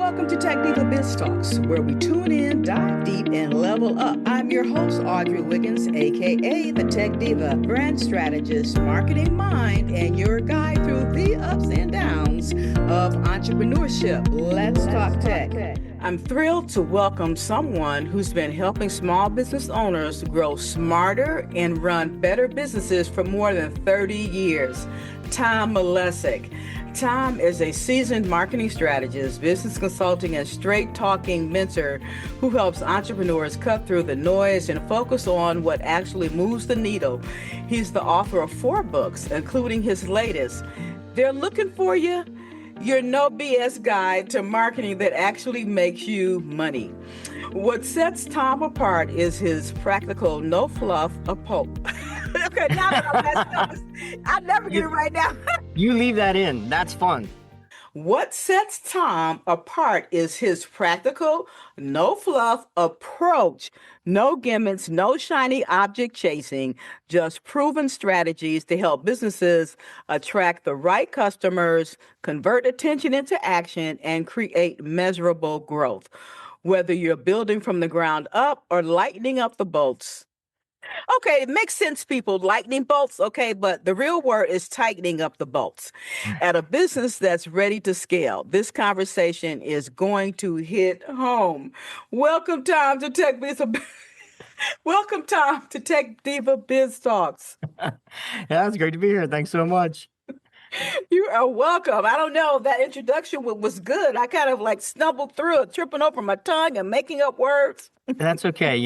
welcome to Tech Diva Biz Talks, where we tune in, dive deep, and level up. I'm your host, Audrey Wiggins, aka the Tech Diva, brand strategist, marketing mind, and your guide through the ups and downs of entrepreneurship. Let's talk tech. I'm thrilled to welcome someone who's been helping small business owners grow smarter and run better businesses for more than 30 years. Tom Malesic. Tom is a seasoned marketing strategist, business consulting, and straight-talking mentor who helps entrepreneurs cut through the noise and focus on what actually moves the needle. He's the author of 4 books, including his latest, They're Looking For You, Your No BS Guide to Marketing That Actually Makes You Money. What sets Tom apart is his practical, no fluff approach. Okay, now that I'm messed up, I'll never get it right now. You leave that in. That's fun. What sets Tom apart is his practical, no fluff approach. No gimmicks, no shiny object chasing, just proven strategies to help businesses attract the right customers, convert attention into action, and create measurable growth. Whether you're building from the ground up or lightening up the bolts. Okay, it makes sense, people. Lightning bolts, okay, but the real word is tightening up the bolts. At a business that's ready to scale, this conversation is going to hit home. Welcome, Tom, to Tech Diva. Welcome, Tom, to Tech Diva Biz Talks. Yeah, it's great to be here. Thanks so much. You are welcome. I don't know, that introduction was good. I kind of like stumbled through it, tripping over my tongue and making up words. That's okay.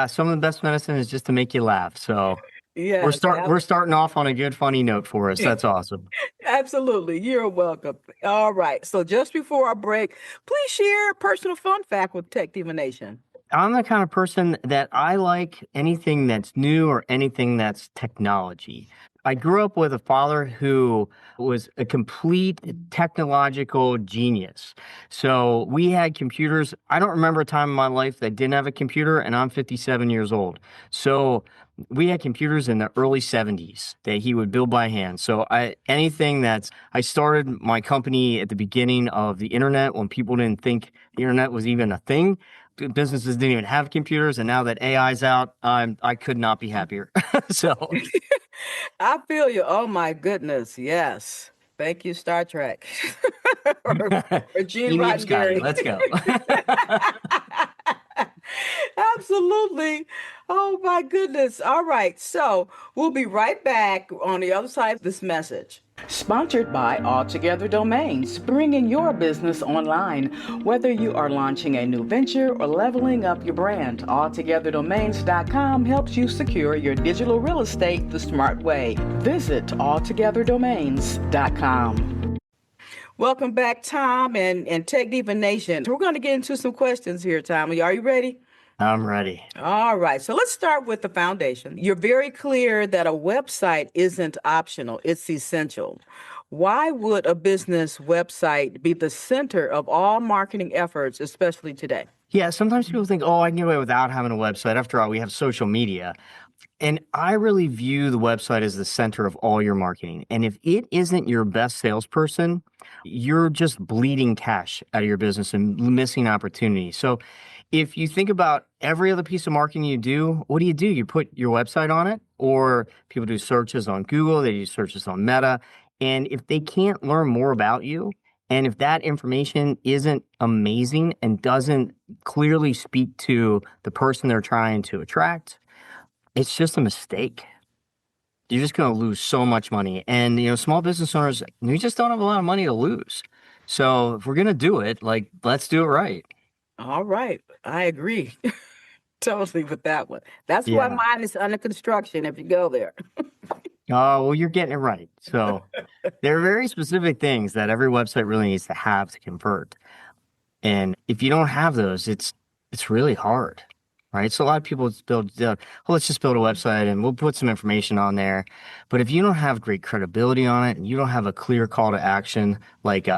Some of the best medicine is just to make you laugh. So yeah, we're starting off on a good, funny note for us. That's awesome. Absolutely. You're welcome. All right. So just before our break, please share a personal fun fact with Tech Diva Nation. I'm the kind of person that I like anything that's new or anything that's technology. I grew up with a father who was a complete technological genius. So we had computers. I don't remember a time in my life that didn't have a computer, and I'm 57 years old. So we had computers in the early 70s that he would build by hand. So I started my company at the beginning of the internet when people didn't think the internet was even a thing. Businesses didn't even have computers, and now that AI's out, I could not be happier. So I feel you. Oh my goodness. Yes. Thank you, Star Trek. or Gene Roddenberry. Let's go. Absolutely. Oh my goodness. All right. So we'll be right back on the other side of this message. Sponsored by Altogether Domains, bringing your business online. Whether you are launching a new venture or leveling up your brand, altogetherdomains.com helps you secure your digital real estate the smart way. Visit altogetherdomains.com. Welcome back, Tom, and Tech Diva Nation. We're going to get into some questions here, Tom. Are you ready? I'm ready. All right. So let's start with the foundation. You're very clear that a website isn't optional. It's essential. Why would a business website be the center of all marketing efforts, especially today? Yeah, sometimes people think, I can get away without having a website. After all, we have social media. And I really view the website as the center of all your marketing. And if it isn't your best salesperson, you're just bleeding cash out of your business and missing opportunity. So if you think about every other piece of marketing you do, what do? You put your website on it, or people do searches on Google, they do searches on Meta. And if they can't learn more about you, and if that information isn't amazing and doesn't clearly speak to the person they're trying to attract, it's just a mistake. You're just going to lose so much money. And, small business owners, we just don't have a lot of money to lose. So if we're going to do it, let's do it right. All right. I agree totally with that one. That's why mine is under construction if you go there. Oh, well, you're getting it right. So there are very specific things that every website really needs to have to convert. And if you don't have those, it's really hard. Right. So a lot of people let's just build a website and we'll put some information on there. But if you don't have great credibility on it and you don't have a clear call to action, like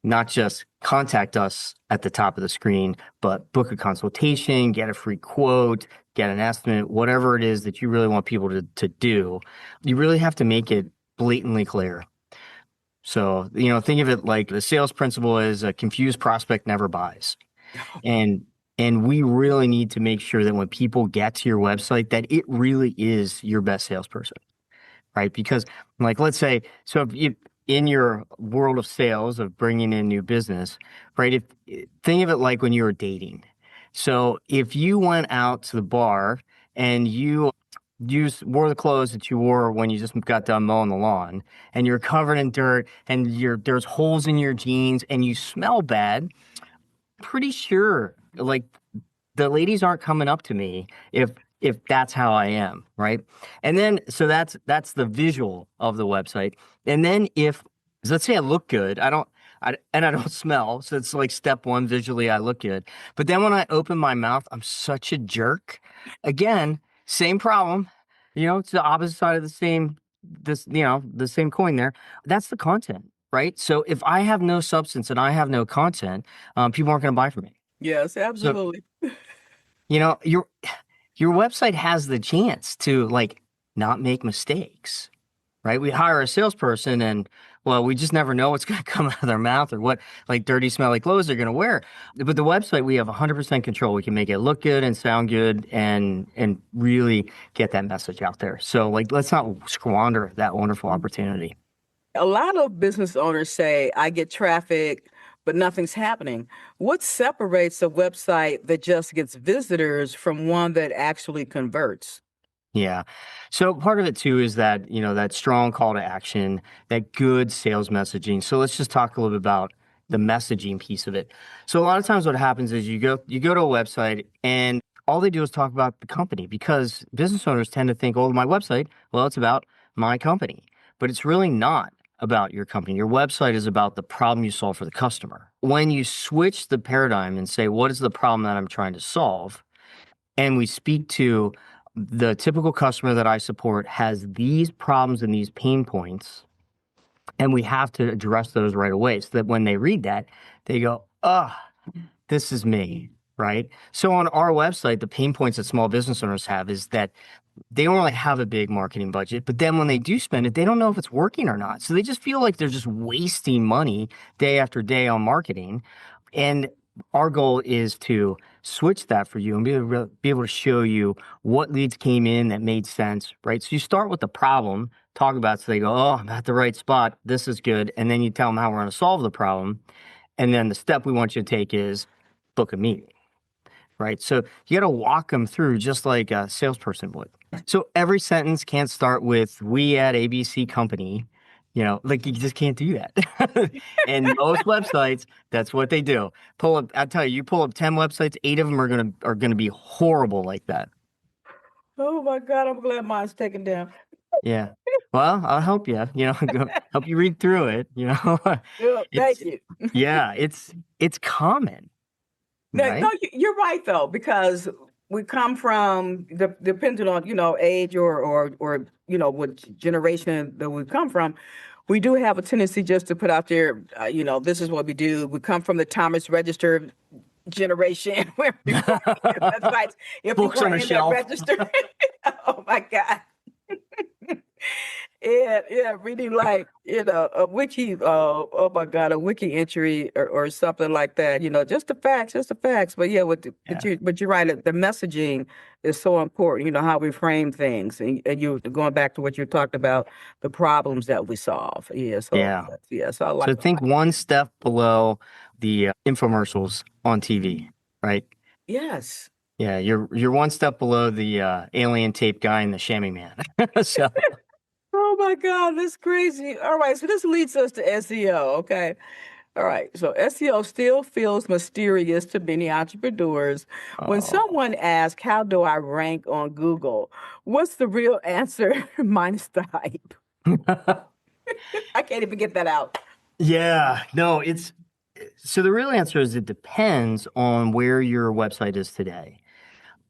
not just contact us at the top of the screen, but book a consultation, get a free quote, get an estimate, whatever it is that you really want people to do, you really have to make it blatantly clear. So, think of it like the sales principle is a confused prospect never buys. And and we really need to make sure that when people get to your website that it really is your best salesperson, right? Because like let's say so if you in your world of sales of bringing in new business, right? If think of it like when you were dating. So if you went out to the bar and you wore the clothes that you wore when you just got done mowing the lawn and you're covered in dirt and there's holes in your jeans and you smell bad, pretty sure like the ladies aren't coming up to me if that's how I am, right? And then so that's the visual of the website. And then if let's say I look good, and I don't smell, so it's like step one, visually I look good. But then when I open my mouth, I'm such a jerk. Again, same problem. It's the opposite side of the same coin there. That's the content, right? So if I have no substance and I have no content, people aren't going to buy from me. Yes, So, absolutely. you know, your website has the chance to like not make mistakes, right? We hire a salesperson and well, we just never know what's going to come out of their mouth or what like dirty, smelly clothes they're going to wear. But the website, we have 100% control. We can make it look good and sound good and really get that message out there. So like, let's not squander that wonderful opportunity. A lot of business owners say, I get traffic, but nothing's happening. What separates a website that just gets visitors from one that actually converts? Yeah. So part of it too is that, that strong call to action, that good sales messaging. So let's just talk a little bit about the messaging piece of it. So a lot of times what happens is you go to a website and all they do is talk about the company because business owners tend to think, oh, my website, well, it's about my company. But it's really not about your company. Your website is about the problem you solve for the customer. When you switch the paradigm and say, what is the problem that I'm trying to solve? And we speak to the typical customer that I support has these problems and these pain points, and we have to address those right away so that when they read that, they go, oh, this is me, right? So on our website, the pain points that small business owners have is that they don't really have a big marketing budget, but then when they do spend it, they don't know if it's working or not. So they just feel like they're just wasting money day after day on marketing. And our goal is to switch that for you and be able to show you what leads came in that made sense, right? So you start with the problem, talk about it so they go, oh, I'm at the right spot. This is good. And then you tell them how we're going to solve the problem. And then the step we want you to take is book a meeting, right? So you got to walk them through just like a salesperson would. So every sentence can't start with "we at ABC company." Like you just can't do that. And most websites, that's what they do. Pull up, I tell you, you pull up 10 websites, 8 of them are gonna be horrible like that. Oh my God, I'm glad mine's taken down. Yeah. Well, I'll help you, help you read through it, Yeah, thank It's you. yeah, it's common, No, right? no, you're right though, because we come from depending on age or what generation that we come from. We do have a tendency just to put out there, this is what we do. We come from the Thomas Register generation where we weren't in websites if you Books on weren't a in that shelf. register. Oh my God. Yeah, reading like, a wiki, oh my God, a wiki entry or something like that, just the facts. But yeah, Yeah. but you're right. The messaging is so important, how we frame things. And you going back to what you talked about, the problems that we solve. Yeah. So, Yeah. yeah, so I like, So think one step below the infomercials on TV, right? yes. Yeah, you're one step below the alien tape guy and the chamois man. So Oh my God, that's crazy. All right. So this leads us to SEO. Okay. All right. So SEO still feels mysterious to many entrepreneurs. When oh. someone asks, how do I rank on Google? What's the real answer minus the hype? I can't even get that out. Yeah, no, it's so the real answer is it depends on where your website is today.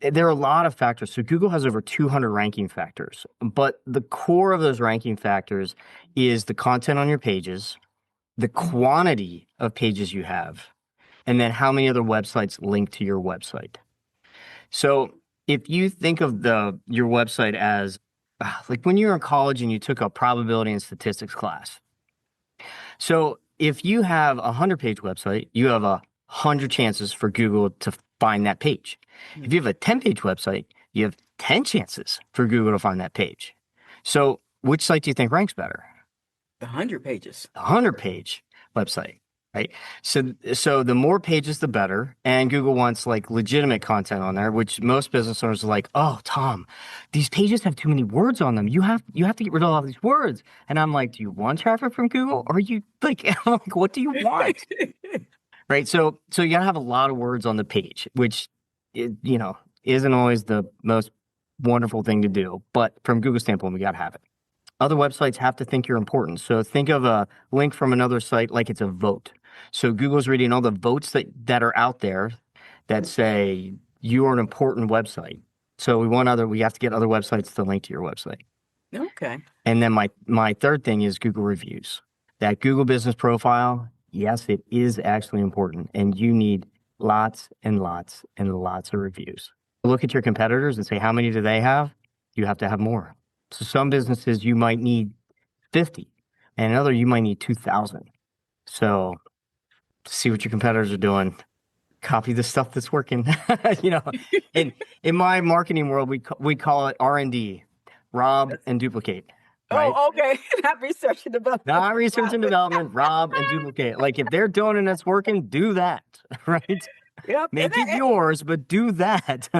There are a lot of factors. So Google has over 200 ranking factors, but the core of those ranking factors is the content on your pages, the quantity of pages you have, and then how many other websites link to your website. So if you think of the your website as like when you were in college and you took a probability and statistics class, So if you have a 100-page website, you have 100 chances for Google to find that page. If you have a 10-page website, you have 10 chances for Google to find that page. So which site do you think ranks better? The 100 pages. The 100-page website, right? So the more pages, the better. And Google wants like legitimate content on there, which most business owners are like, oh, Tom, these pages have too many words on them. You have to get rid of all these words. And I'm like, do you want traffic from Google? Or are you like, I'm like, what do you want? Right. So you gotta have a lot of words on the page, which isn't always the most wonderful thing to do. But from Google's standpoint, we gotta have it. Other websites have to think you're important. So think of a link from another site like it's a vote. So Google's reading all the votes that are out there that say you are an important website. So we have to get other websites to link to your website. Okay. And then my third thing is Google reviews. That Google business profile, yes, it is actually important. And you need lots and lots and lots of reviews. Look at your competitors and say, how many do they have? You have to have more. So some businesses you might need 50, and another you might need 2,000. So see what your competitors are doing. Copy the stuff that's working. In my marketing world, we call it R&D, rob and duplicate. Right? Oh, okay. Not research and development. Not research and development, rob and duplicate. Like if they're doing it and it's working, do that. Right? Yep. Make it yours, but do that.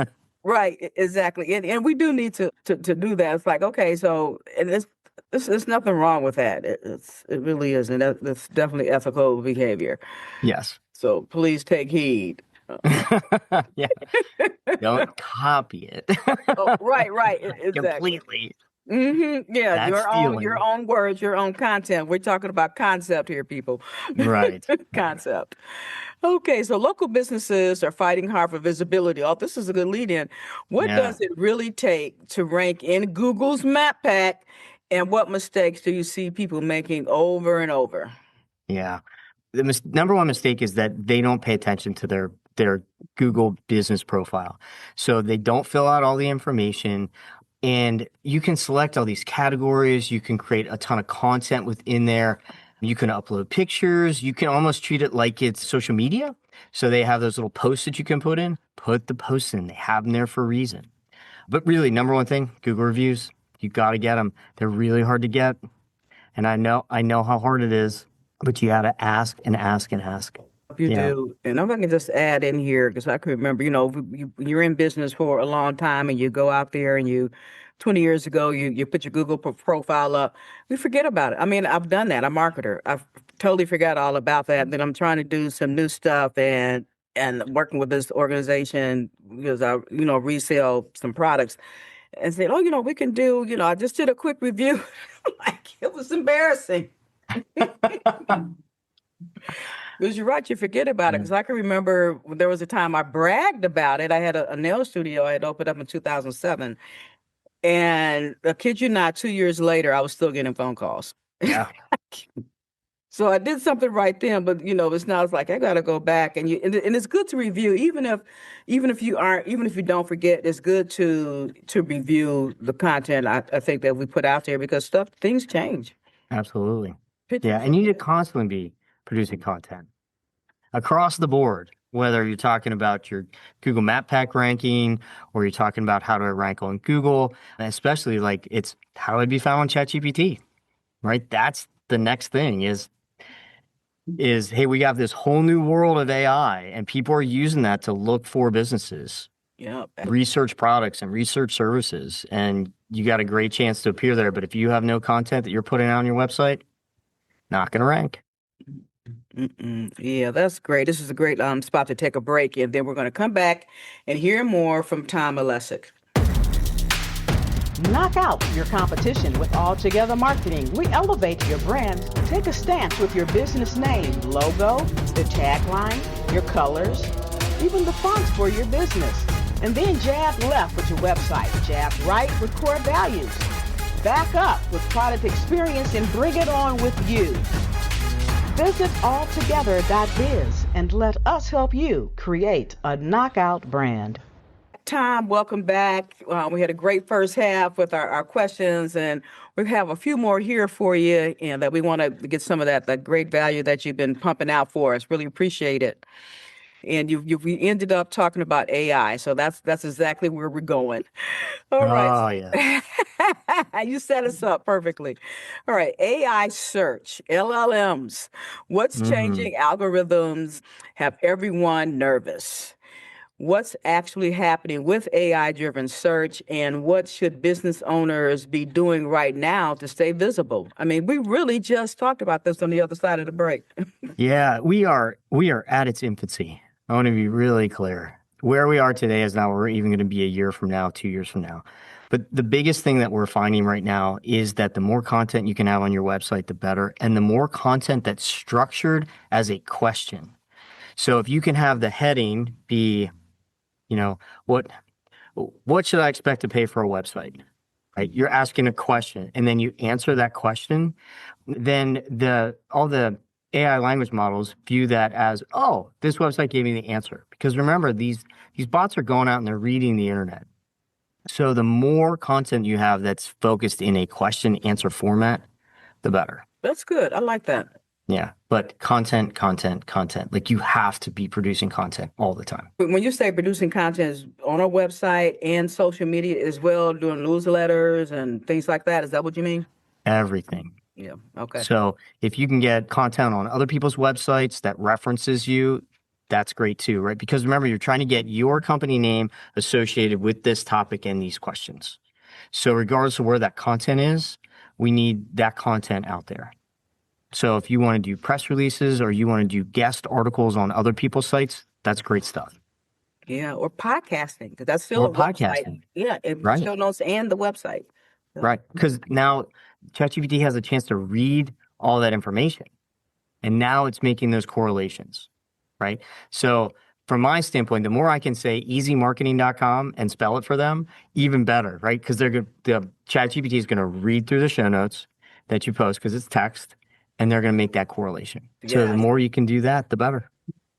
Right, exactly. And we do need to do that. It's like, okay, so and there's nothing wrong with that. It really is, and that's definitely ethical behavior. Yes. So please take heed. Yeah. Don't copy it. Oh, right, exactly. Completely. Mm-hmm. Yeah, That's your own words, your own content. We're talking about concept here, people. Right. Concept. Okay, so local businesses are fighting hard for visibility. Oh, this is a good lead in. What does it really take to rank in Google's map pack, and what mistakes do you see people making over and over? Yeah. The number one mistake is that they don't pay attention to their Google business profile. So they don't fill out all the information. And you can select all these categories. You can create a ton of content within there. You can upload pictures. You can almost treat it like it's social media. So they have those little posts that you can put in. Put the posts in. They have them there for a reason. But really, number one thing, Google reviews. You got to get them. They're really hard to get. And I know how hard it is, but you got to ask and ask and ask. You do. And I'm going to just add in here, because I can remember, you're in business for a long time and you go out there and 20 years ago, you put your Google profile up. We forget about it. I mean, I've done that. I'm a marketer. I've totally forgot all about that. Then I'm trying to do some new stuff and working with this organization because I, resell some products and said, oh, we can do, I just did a quick review. Like, it was embarrassing. Because you're right, you forget about it. Because I can remember there was a time I bragged about it. I had a nail studio I had opened up in 2007. And I kid you not, 2 years later, I was still getting phone calls. Yeah. So I did something right then, but it's now it's like I got to go back and it's good to review, even if you don't forget, it's good to review the content. I think that we put out there because things change. Absolutely. Yeah, and you need to constantly be producing content across the board, whether you're talking about your Google Map Pack ranking or you're talking about how to rank on Google, and especially like it's how do I be found on ChatGPT, right? That's the next thing is, hey, we have this whole new world of AI and people are using that to look for businesses, research products and research services. And you got a great chance to appear there. But if you have no content that you're putting out on your website, not going to rank. Yeah, that's great. This is a great spot to take a break, and then we're going to come back and hear more from Tom Malesic. Knock out your competition with Altogether Marketing. We elevate your brand. Take a stance with your business name, logo, the tagline, your colors, even the fonts for your business. And then jab left with your website, jab right with core values. Back up with product experience and bring it on with you. Visit altogether.biz and let us help you create a knockout brand. that time. Welcome back. We had a great first half with our questions, and we have a few more here for you, and that we want to get some of that great value that you've been pumping out for us. Really appreciate it. And we ended up talking about AI, so that's exactly where we're going. All right. Oh, yeah. You set us up perfectly. All right. AI search, LLMs. What's hmm changing? Algorithms have everyone nervous. What's actually happening with AI-driven search, and what should business owners be doing right now to stay visible? I mean, we really just talked about this on the other side of the break. Yeah, we are at its infancy. I want to be really clear. Where we are today is not where we're even going to be a year from now, 2 years from now. But the biggest thing that we're finding right now is that the more content you can have on your website, the better. And the more content that's structured as a question. So if you can have the heading be, you know, what should I expect to pay for a website? Right? You're asking a question and then you answer that question, then all the AI language models view that as, oh, this website gave me the answer. Because remember, these bots are going out and they're reading the internet. So the more content you have that's focused in a question answer format, the better. That's good. I like that. Yeah. But content. Like you have to be producing content all the time. But when you say producing content is on our website and social media as well, doing newsletters and things like that, is that what you mean? Everything. Yeah. Okay. So if you can get content on other people's websites that references you, that's great too, right? Because remember, you're trying to get your company name associated with this topic and these questions. So regardless of where that content is, we need that content out there. So if you want to do press releases or you want to do guest articles on other people's sites, that's great stuff. Yeah. Or podcasting, because that's still Or a website. podcasting, Yeah. And right? show notes and the website. Yeah. Right. Because now ChatGPT has a chance to read all that information. And now it's making those correlations, right? So from my standpoint, the more I can say easymarketing.com and spell it for them, even better, right? Because the ChatGPT is going to read through the show notes that you post because it's text, and they're going to make that correlation. So the Yes. more you can do that, the better.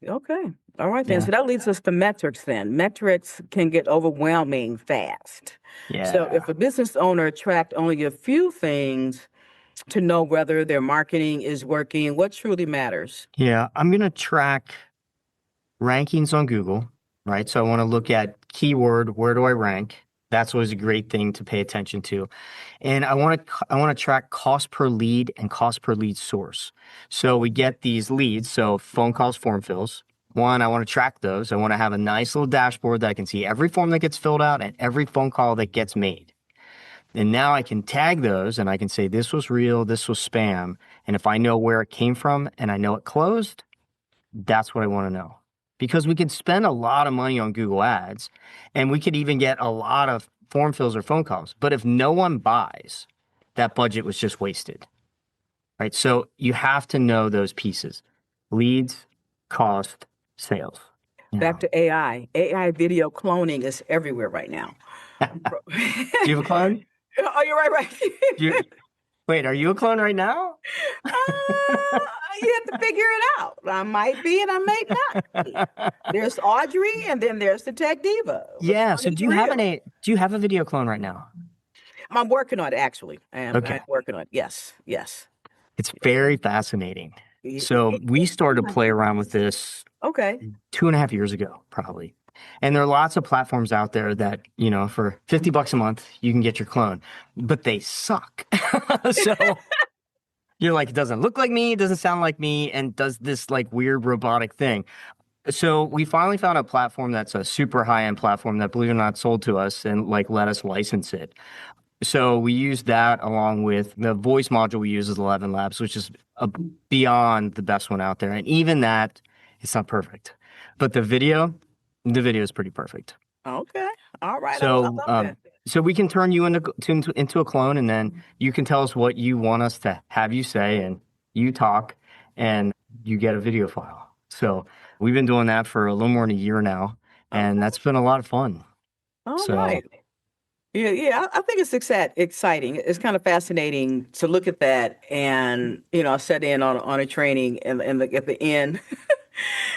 Okay. All right then. Yeah. So that leads us to metrics then. Metrics can get overwhelming fast. So Yeah. if a business owner tracked only a few things to know whether their marketing is working, what truly matters? Yeah. I'm going to track rankings on Google, right? So I want to look at keyword, where do I rank? That's always a great thing to pay attention to. And I want to track cost per lead and cost per lead source. So we get these leads, so phone calls, form fills. One, I want to track those. I want to have a nice little dashboard that I can see every form that gets filled out and every phone call that gets made. And now I can tag those and I can say this was real, this was spam. And if I know where it came from and I know it closed, that's what I want to know. Because we can spend a lot of money on Google Ads and we could even get a lot of form fills or phone calls. But if no one buys, that budget was just wasted, right? So you have to know those pieces: leads, cost, sales. Back to AI. AI video cloning is everywhere right now. Do you have a clone? Oh, you're right. Wait, are you a clone right now? You have to figure it out. I might be and I may not be. There's Audrey and then there's the Tech Diva. Yeah. So do you have a video clone right now? I'm working on it, actually. I'm Okay. working on it. Yes. It's very fascinating. So we started to play around with this Okay. 2.5 years ago, probably. And there are lots of platforms out there that, for $50 a month, you can get your clone, but they suck. So you're like, it doesn't look like me, it doesn't sound like me, and does this like weird robotic thing. So we finally found a platform that's a super high-end platform that, believe it or not, sold to us and let us license it. So we use that along with the voice module we use is 11 Labs, which is beyond the best one out there. And even that, it's not perfect. But the video is pretty perfect. Okay. All right. I So, love that. so we can turn you into a clone, and then you can tell us what you want us to have you say, and you talk, and you get a video file. So we've been doing that for a little more than a year now, and that's been a lot of fun. All right. Yeah. I think it's exciting. It's kind of fascinating to look at that, and I sat in on a training, and at the end,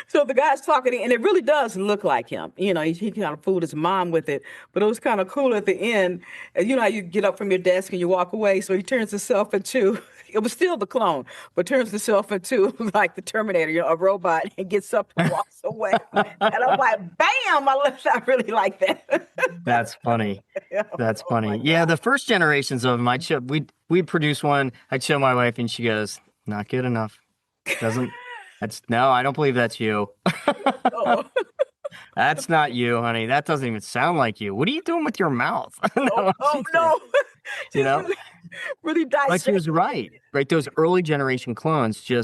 So the guy's talking, and it really does look like him. He kind of fooled his mom with it, but it was kind of cool at the end. And how you get up from your desk and you walk away. So he turns himself into, it was still the clone, but turns himself into like the Terminator, a robot, and gets up and walks away. And I'm like, bam! I really like that. That's funny. That's Oh my funny. Yeah, God. the first generations of them, we produce one. I'd show my wife, and she goes, "Not good enough. Doesn't. No, I don't believe that's you. Oh, That's not you, honey. That doesn't even sound like you. What are you doing with your mouth?" oh, No, oh she said, no. you Just know. really, really But she was dissect. right. Right, those early generation clones they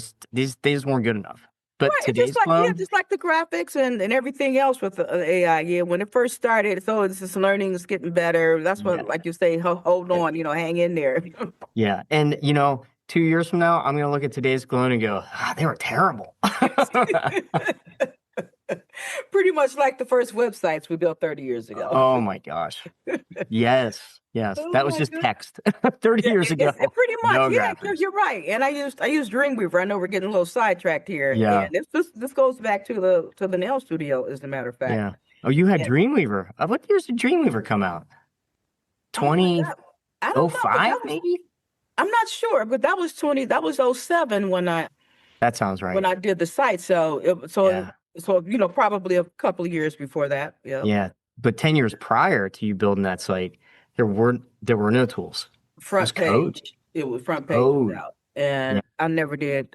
just weren't good enough. But Right, today's clone, just like the graphics and everything else with the AI. Yeah, when it first started, so it's just learning is getting better. That's yeah, what, like you say, hold on, hang in there. yeah. And 2 years from now, I'm gonna look at today's clone and go, they were terrible. Pretty much like the first websites we built 30 years ago. Oh my gosh. Yes, yes. Oh That was my just goodness. text 30 Yeah, years ago. it pretty much. No Yeah, graphics. you're right. And I use Dreamweaver. I know we're getting a little sidetracked here, Yeah, and this goes back to the nail studio, as a matter of fact. yeah. Oh, you had And Dreamweaver. What years did Dreamweaver come out? oh my God, I don't know, but 2005, maybe? I'm not sure, but that was '07 That sounds right. when I did the site. Yeah, Probably a couple of years before that. Yeah. yeah. But 10 years prior to you building that site, there were no tools. It was Front code. page. It was front page was Code. out. Yeah. And I never did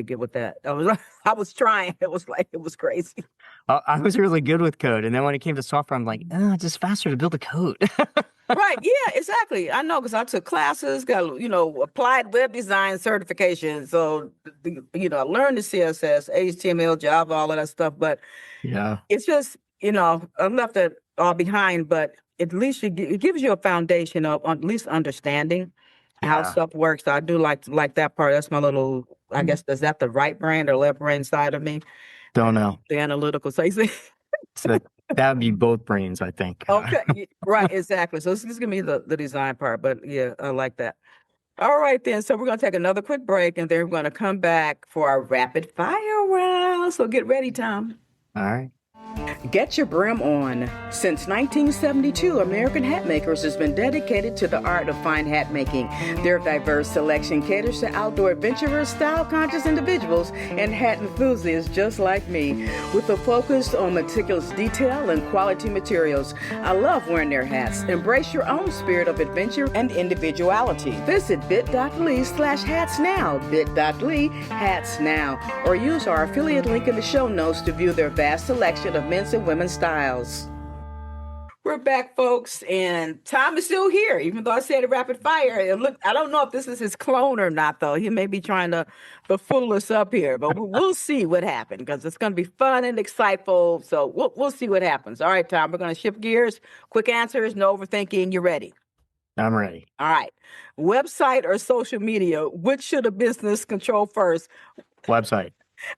get with that. I was trying. It was crazy. I was really good with code. And then when it came to software, I'm like, it's just faster to build a code. Right. Yeah, exactly. I know because I took classes, got, applied web design certification. So, I learned the CSS, HTML, Java, all of that stuff. But Yeah. it's just, I left it all behind, but at least it gives you a foundation of at least understanding how Yeah. stuff works. I do like that part. That's my little, I guess, is that the right brain or left brain side of me? Don't know. The analytical side. So that would be both brains, I think. Okay, right, exactly. So this is gonna be the design part, but yeah, I like that. All right, then. So we're gonna take another quick break, and then we're gonna come back for our rapid fire round. So get ready, Tom. All right. Get your brim on. Since 1972, American Hat Makers has been dedicated to the art of fine hat making. Their diverse selection caters to outdoor adventurers, style-conscious individuals, and hat enthusiasts just like me. With a focus on meticulous detail and quality materials, I love wearing their hats. Embrace your own spirit of adventure and individuality. Visit bit.ly/hats now, bit.ly/hats now, or use our affiliate link in the show notes to view their vast selection of men's and women's styles. We're back, folks, and Tom is still here, even though I said a rapid fire. I don't know if this is his clone or not, though. He may be trying to befool us up here, but we'll see what happens because it's going to be fun and exciteful. So we'll see what happens. All right, Tom, we're going to shift gears. Quick answers, no overthinking. You ready? I'm ready. All right. Website or social media, which should a business control first? Website.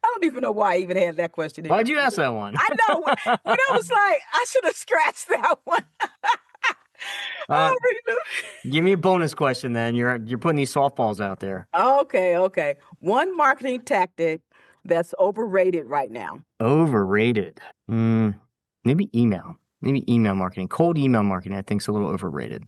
I don't even know why I even had that question in. Why'd you ask that one? I know. When I was like, I should have scratched that one. Uh, Oh, really? Give me a bonus question then. You're putting these softballs out there. Okay. One marketing tactic that's overrated right now. Overrated. Maybe email. Maybe email marketing. Cold email marketing, I think, is a little overrated.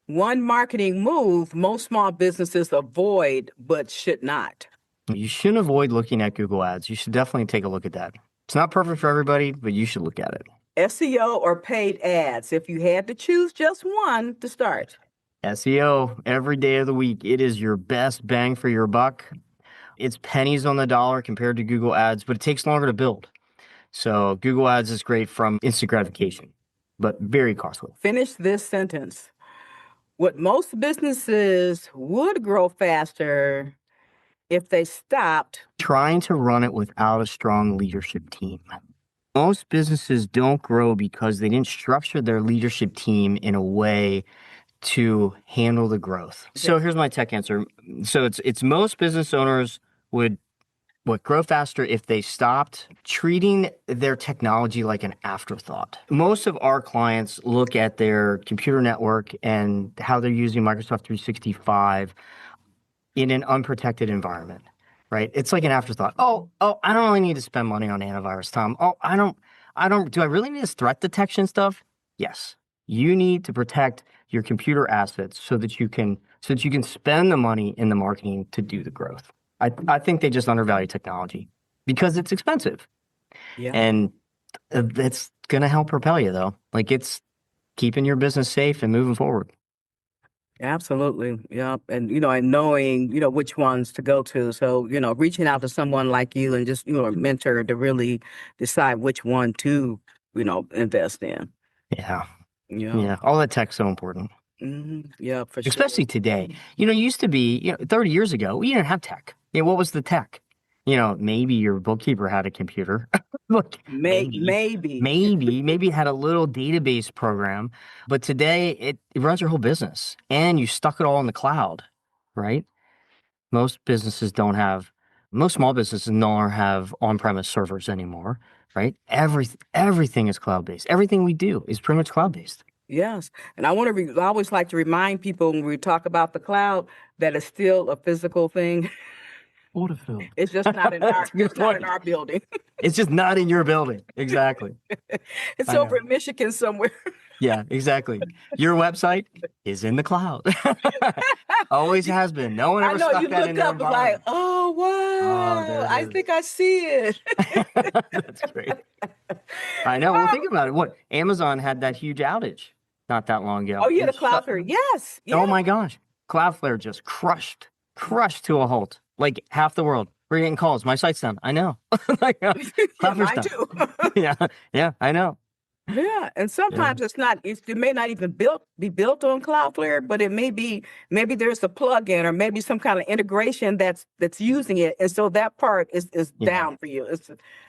One marketing move most small businesses avoid but should not. You shouldn't avoid looking at Google Ads. You should definitely take a look at that. It's not perfect for everybody, but you should look at it. SEO or paid ads, if you had to choose just one to start. SEO every day of the week. It is your best bang for your buck. It's pennies on the dollar compared to Google Ads, but it takes longer to build. So Google Ads is great from instant gratification, but very costly. Finish this sentence. What most businesses would grow faster if they stopped Trying to run it without a strong leadership team. Most businesses don't grow because they didn't structure their leadership team in a way to handle the growth. So here's my tech answer. So it's most business owners would grow faster if they stopped treating their technology like an afterthought. Most of our clients look at their computer network and how they're using Microsoft 365 in an unprotected environment. right? It's like an afterthought. Oh, I don't really need to spend money on antivirus, Tom. Oh, do I really need this threat detection stuff? Yes. You need to protect your computer assets so that you can spend the money in the marketing to do the growth. I think they just undervalue technology because it's expensive. Yeah. And it's going to help propel you, though. Like, it's keeping your business safe and moving forward. Absolutely. Yeah. And, and knowing, which ones to go to. So, reaching out to someone like you and just, a mentor to really decide which one to, invest in. Yeah. Yeah. All that tech's so important. Mm-hmm. Yeah, for sure. Especially today. It used to be, 30 years ago, we didn't have tech. What was the tech? Maybe your bookkeeper had a computer. Look, maybe it had a little database program, but today it runs your whole business and you stuck it all in the cloud, right? Most small businesses no longer have on-premise servers anymore, right? Everything is cloud-based. Everything we do is pretty much cloud-based. Yes. And I always like to remind people when we talk about the cloud that it's still a physical thing. It's just not in our building. It's just not in your building. Exactly. It's over in Michigan somewhere. Yeah, exactly. Your website is in the cloud. Always has been. No one ever stuck that in their environment. Like, oh, wow. I think I see it. That's great. I know. Well, think about it. What? Amazon had that huge outage not that long ago. Oh, yeah, the Cloudflare. Yes. Oh, my gosh. Cloudflare just crushed to a halt. Like half the world. We're getting calls. My site's down. I know. Mine too. Yeah, I know. Yeah, and sometimes it may not even be built on Cloudflare, but it maybe there's a plugin or maybe some kind of integration that's using it, and so that part is down for you.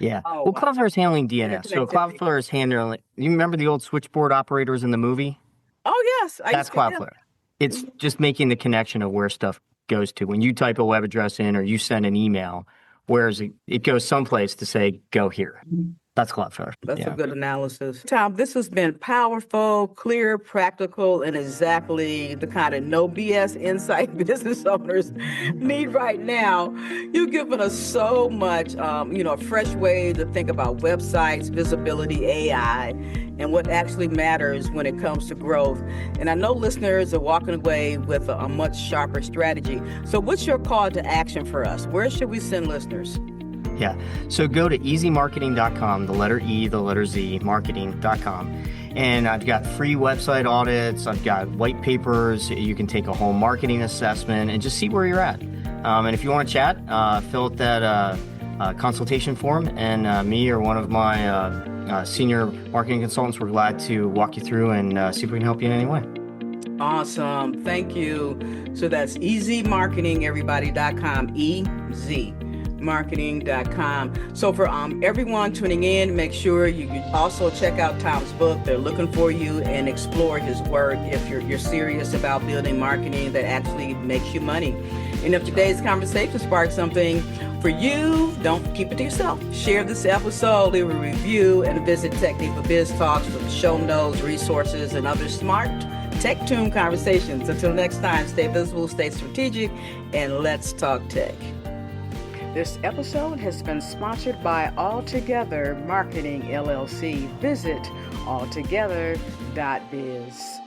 Cloudflare is handling DNS, so Cloudflare is handling. You remember the old switchboard operators in the movie? Oh yes, that's Cloudflare. It's just making the connection of where stuff goes to. When you type a web address in or you send an email, whereas it goes someplace to say go here. That's Cloudflare. That's a good analysis. Tom, this has been powerful, clear, practical, and exactly the kind of no BS insight business owners need right now. You've given us so much, a fresh way to think about websites, visibility, AI, and what actually matters when it comes to growth. And I know listeners are walking away with a much sharper strategy. So what's your call to action for us? Where should we send listeners? Yeah. So go to easymarketing.com, the letter E, the letter Z, marketing.com. And I've got free website audits. I've got white papers. You can take a whole marketing assessment and just see where you're at. And if you want to chat, fill out that consultation form. And me or one of my senior marketing consultants, we're glad to walk you through and see if we can help you in any way. Awesome. Thank you. So that's easymarketingeverybody.com, E-Z. marketing.com. So for everyone tuning in, make sure you also check out Tom's book. They're looking for you and explore his work if you're serious about building marketing that actually makes you money. And if today's conversation sparked something for you, don't keep it to yourself. Share this episode, leave a review, and visit Tech Diva Biz Talks for show notes, resources, and other smart tech-tuned conversations. Until next time, stay visible, stay strategic, and let's talk tech. This episode has been sponsored by Altogether Marketing LLC. Visit altogether.biz.